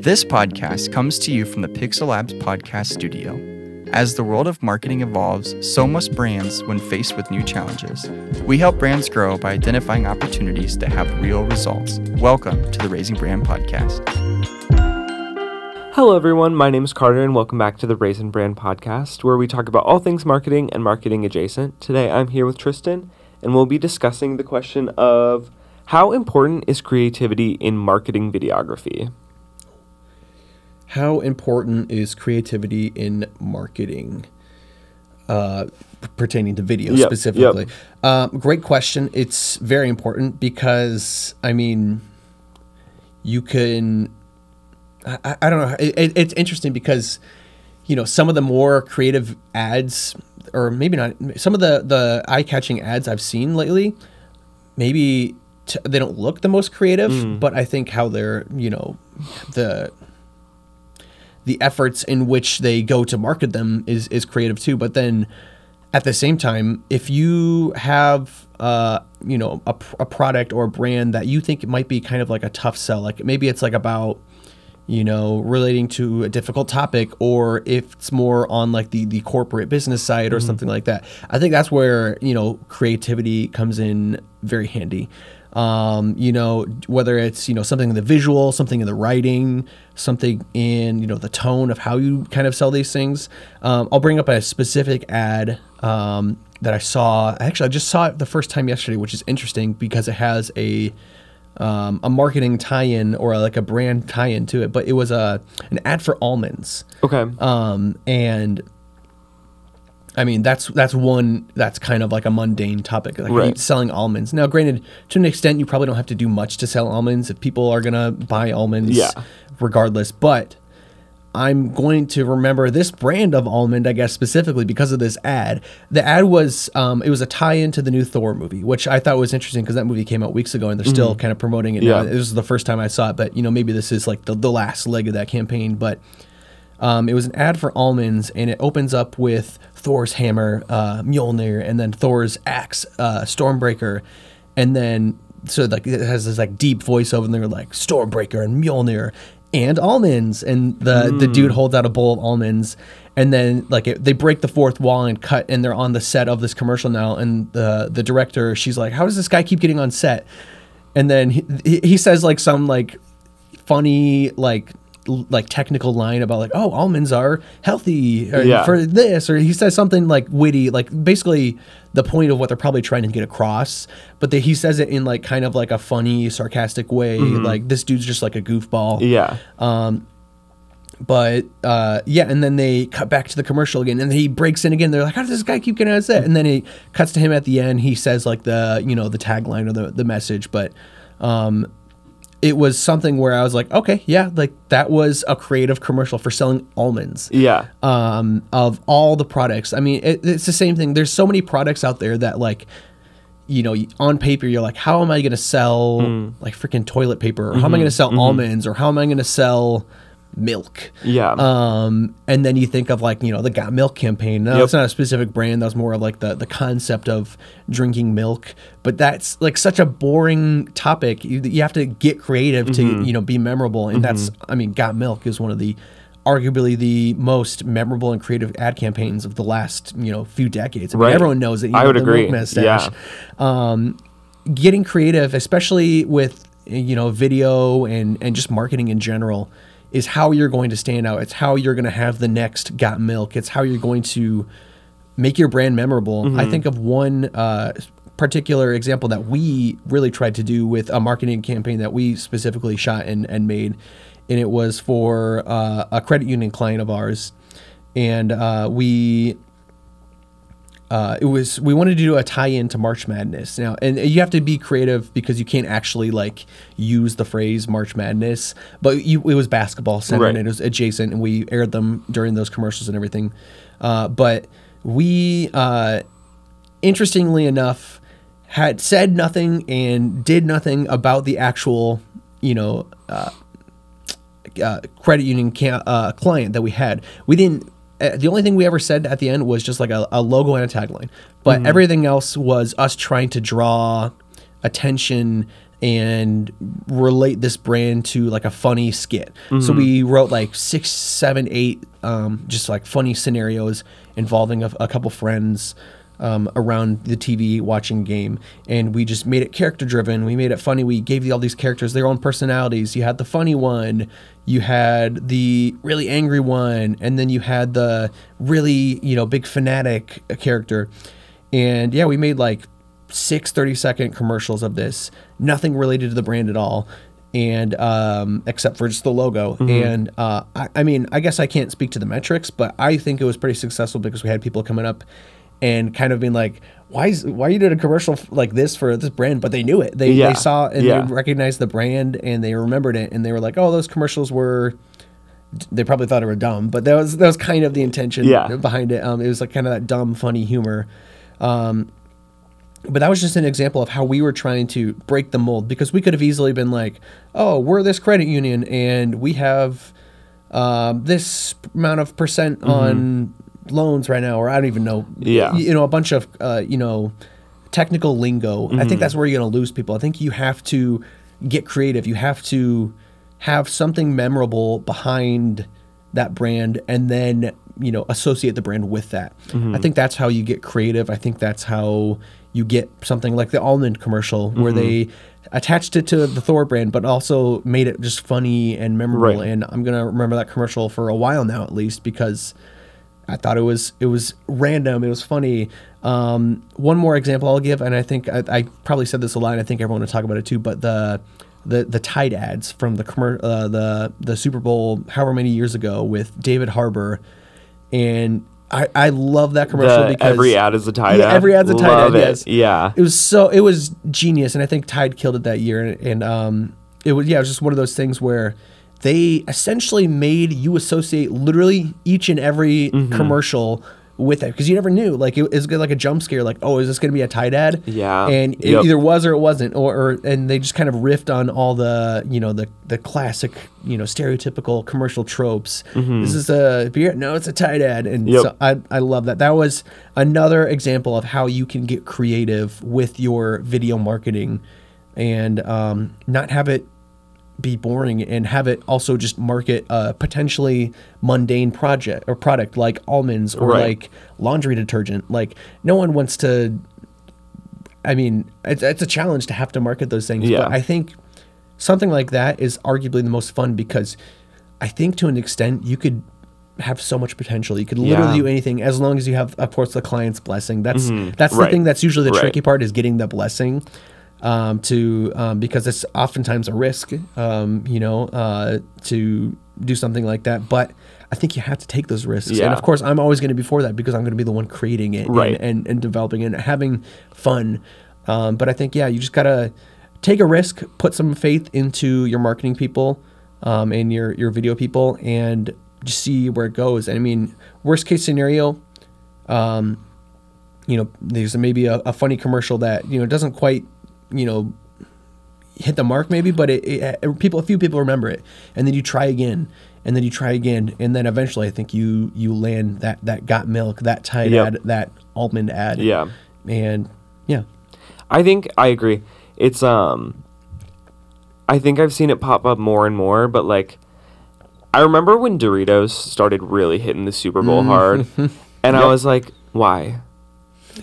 This podcast comes to you from the Pixel Labs podcast studio. As the world of marketing evolves, so must brands when faced with new challenges. We help brands grow by identifying opportunities that have real results. Welcome to the Raising Brand Podcast. Hello everyone, my name is Carter and welcome back to the Raising Brand Podcast, where we talk about all things marketing and marketing adjacent. Today I'm here with Tristan and we'll be discussing the question of how important is creativity in marketing videography? How important is creativity in marketing pertaining to video specifically? Great question. It's very important because, I mean, you can, I don't know. It's interesting because, you know, some of the more creative ads, or maybe not, some of the eye-catching ads I've seen lately, maybe they don't look the most creative, but I think how they're, you know, the efforts in which they go to market them is creative too. But then at the same time, if you have, you know, a product or a brand that you think it might be kind of like a tough sell, like maybe it's like about, you know, relating to a difficult topic, or if it's more on like the corporate business side or something like that, I think that's where, you know, creativity comes in very handy. You know, whether it's, you know, something in the visual, something in the writing, something in, you know, the tone of how you kind of sell these things. I'll bring up a specific ad that I saw. Actually, I just saw it the first time yesterday, which is interesting because it has a marketing tie-in or like a brand tie-in to it. But it was an ad for almonds. Okay. And I mean, that's one that's kind of like a mundane topic, like selling almonds. Now, granted, to an extent, you probably don't have to do much to sell almonds if people are going to buy almonds regardless. But I'm going to remember this brand of almond, I guess, specifically because of this ad. The ad was, it was a tie-in to the new Thor movie, which I thought was interesting because that movie came out weeks ago and they're still kind of promoting it now. This was the first time I saw it, but, you know, maybe this is like the last leg of that campaign. But it was an ad for almonds, and it opens up with Thor's hammer, Mjolnir, and then Thor's axe, Stormbreaker, and then so like it has this like deep voiceover, and they're like Stormbreaker and Mjolnir and almonds, and the dude holds out a bowl of almonds, and then like they break the fourth wall and cut, and they're on the set of this commercial now, and the director, she's like, how does this guy keep getting on set? And then he says like some like funny like technical line about like, oh, almonds are healthy for this, or he says something like witty, like basically the point of what they're probably trying to get across, but he says it in like kind of like a funny, sarcastic way, like this dude's just like a goofball. And then they cut back to the commercial again, and he breaks in again. They're like, how does this guy keep getting on set? And then he cuts to him at the end. He says like the, you know, the tagline or the message, but it was something where I was like, okay, yeah, like that was a creative commercial for selling almonds. Of all the products. I mean, it's the same thing. There's so many products out there that, like, you know, on paper, you're like, how am I going to sell like freaking toilet paper? Or how am I going to sell almonds? Or how am I going to sell milk? And then you think of like, you know, the Got Milk campaign. No, it's not a specific brand. That was more of like the concept of drinking milk. But that's like such a boring topic. You have to get creative to, you know, be memorable. And that's, I mean, Got Milk is one of the arguably the most memorable and creative ad campaigns of the last, you know, few decades. I mean, everyone knows that. I would agree. Getting creative, especially with, you know, video and just marketing in general, is how you're going to stand out. It's how you're going to have the next Got Milk. It's how you're going to make your brand memorable. I think of one particular example that we really tried to do with a marketing campaign that we specifically shot and made, and it was for a credit union client of ours, and we wanted to do a tie-in to March Madness now, and you have to be creative because you can't actually like use the phrase March Madness, but it was basketball centered and it was adjacent, and we aired them during those commercials and everything. But we, interestingly enough, had said nothing and did nothing about the actual, you know, credit union client that we had. We didn't. The only thing we ever said at the end was just like a logo and a tagline, but everything else was us trying to draw attention and relate this brand to like a funny skit. So we wrote like 6, 7, 8 just like funny scenarios involving a couple friends around the TV watching game, and we just made it character driven. We made it funny. We gave all these characters their own personalities. You had the funny one, you had the really angry one, and then you had the really, big fanatic character. And yeah, we made like 6 30-second commercials of this, nothing related to the brand at all, and except for just the logo. And I guess I can't speak to the metrics, but I think it was pretty successful because we had people coming up and kind of being like, why you did a commercial like this for this brand? But they knew it. They saw and they recognized the brand and they remembered it, and they were like, oh, those commercials were. They probably thought it were dumb, but that was kind of the intention behind it. It was like kind of that dumb, funny humor. But that was just an example of how we were trying to break the mold, because we could have easily been like, oh, we're this credit union and we have this amount of percent on loans right now, or I don't even know, a bunch of, technical lingo. I think that's where you're going to lose people. I think you have to get creative. You have to have something memorable behind that brand and then, associate the brand with that. I think that's how you get creative. I think that's how you get something like the almond commercial where they attached it to the Thor brand, but also made it just funny and memorable. Right. And I'm going to remember that commercial for a while now, at least, because I thought it was random. It was funny. One more example I'll give, and I think I probably said this a lot, and I think everyone will talk about it too, but the Tide ads from the Super Bowl however many years ago with David Harbour, and I love that commercial because every ad is a Tide ad. Every ad's a Tide ad. Yes. Yeah. It was genius, and I think Tide killed it that year. And it was just one of those things where they essentially made you associate literally each and every commercial with it, because you never knew. Like, it was like a jump scare. Like, oh, is this going to be a Tide ad? Yeah. And it either was or it wasn't, and they just kind of riffed on all the the classic stereotypical commercial tropes. This is a beer? No, it's a Tide ad. And so I love that. That was another example of how you can get creative with your video marketing and not have it be boring, and have it also just market a potentially mundane project or product like almonds or like laundry detergent. Like, no one wants to, it's a challenge to have to market those things. But I think something like that is arguably the most fun, because I think to an extent you could have so much potential. You could literally do anything as long as you have, of course, the client's blessing. That's the thing that's usually the tricky part, is getting the blessing. Because it's oftentimes a risk, to do something like that. But I think you have to take those risks. And of course, I'm always going to be for that, because I'm going to be the one creating it and developing it and having fun. But I think, you just got to take a risk, put some faith into your marketing people, and your video people, and just see where it goes. And worst case scenario, there's maybe a funny commercial that, doesn't quite, hit the mark maybe, but a few people remember it, and then you try again, and then you try again, and then eventually I think you land that Got Milk, that Tide ad, that almond ad. And I think I agree. It's I think I've seen it pop up more and more, but like, I remember when Doritos started really hitting the Super Bowl hard, and I was like, why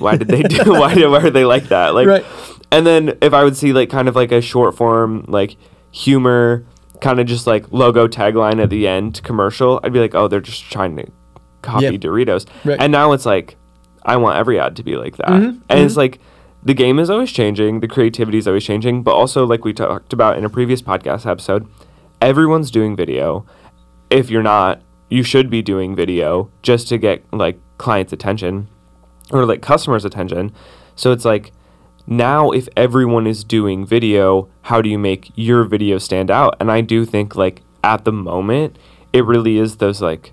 did they do why are they like that? Like, and then if I would see like kind of like a short form like humor kind of just like logo tagline at the end commercial, I'd be like, oh, they're just trying to copy Doritos. And now it's like, I want every ad to be like that. And it's like, the game is always changing, the creativity is always changing, but also, like we talked about in a previous podcast episode, everyone's doing video. If you're not, you should be doing video just to get like clients' attention or like customers' attention. So it's like, now if everyone is doing video, how do you make your video stand out? And I do think like at the moment, it really is those like,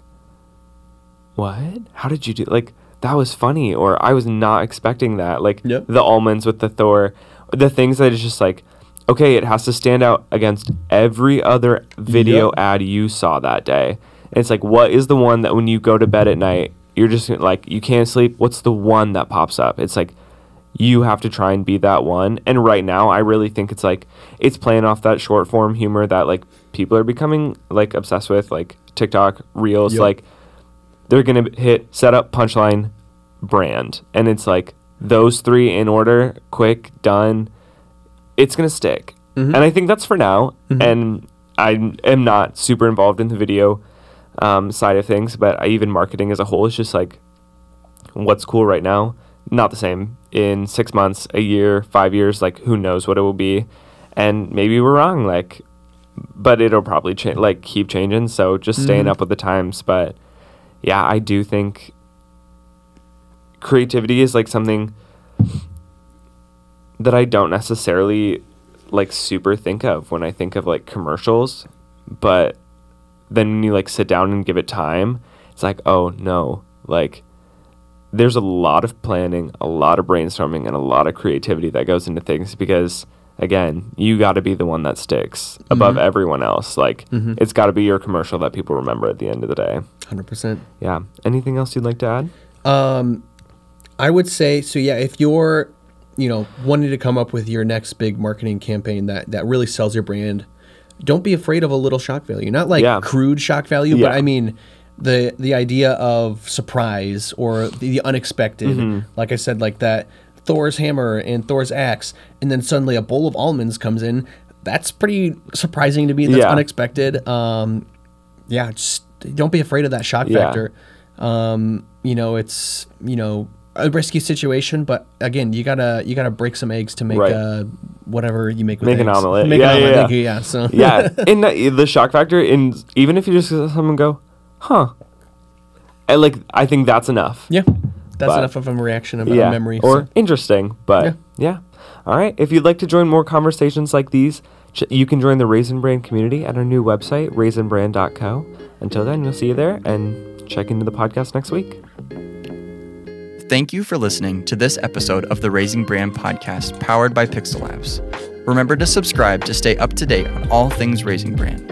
what? How did you do? Like, that was funny, or I was not expecting that. Like the almonds with the Thor, the things that is just like, okay, it has to stand out against every other video ad you saw that day. And it's like, what is the one that when you go to bed at night, you're just like, you can't sleep? What's the one that pops up? It's like, you have to try and be that one. And right now, I really think it's like, it's playing off that short form humor that like people are becoming like obsessed with, like TikTok, Reels, Yep. like they're going to hit setup, punchline, brand. And it's like those three in order, quick, done. It's going to stick. Mhm. And I think that's for now. Mhm. And I am not super involved in the video side of things, but even marketing as a whole is just like, what's cool right now? Not the same in 6 months, a year, 5 years, like who knows what it will be. And maybe we're wrong, like, but it'll probably like keep changing. So just staying Mhm. up with the times. But yeah, I do think creativity is like something that I don't necessarily like super think of when I think of like commercials. But then when you like sit down and give it time, it's like, oh no, like there's a lot of planning, a lot of brainstorming, and a lot of creativity that goes into things because, again, you got to be the one that sticks above everyone else. Like, it's got to be your commercial that people remember at the end of the day. 100%. Yeah. Anything else you'd like to add? I would say, so yeah, if you're, wanting to come up with your next big marketing campaign that really sells your brand, don't be afraid of a little shock value. Not like crude shock value, but I mean the idea of surprise or the unexpected. Like I said, like that Thor's hammer and Thor's axe, and then suddenly a bowl of almonds comes in. That's pretty surprising to me. That's unexpected. Just don't be afraid of that shock factor. It's a risky situation, but again, you gotta break some eggs to make whatever you make with make eggs. an omelet. Make an omelet. So And the shock factor, even if you just someone go, huh, I think that's enough. Yeah, that's enough of a reaction of a memory. Or interesting, but yeah. All right. If you'd like to join more conversations like these, you can join the Raisin Brand community at our new website, raisinbrand.co. Until then, we'll see you there and check into the podcast next week. Thank you for listening to this episode of the Raising Brand podcast powered by Pixel Labs. Remember to subscribe to stay up to date on all things Raising Brand.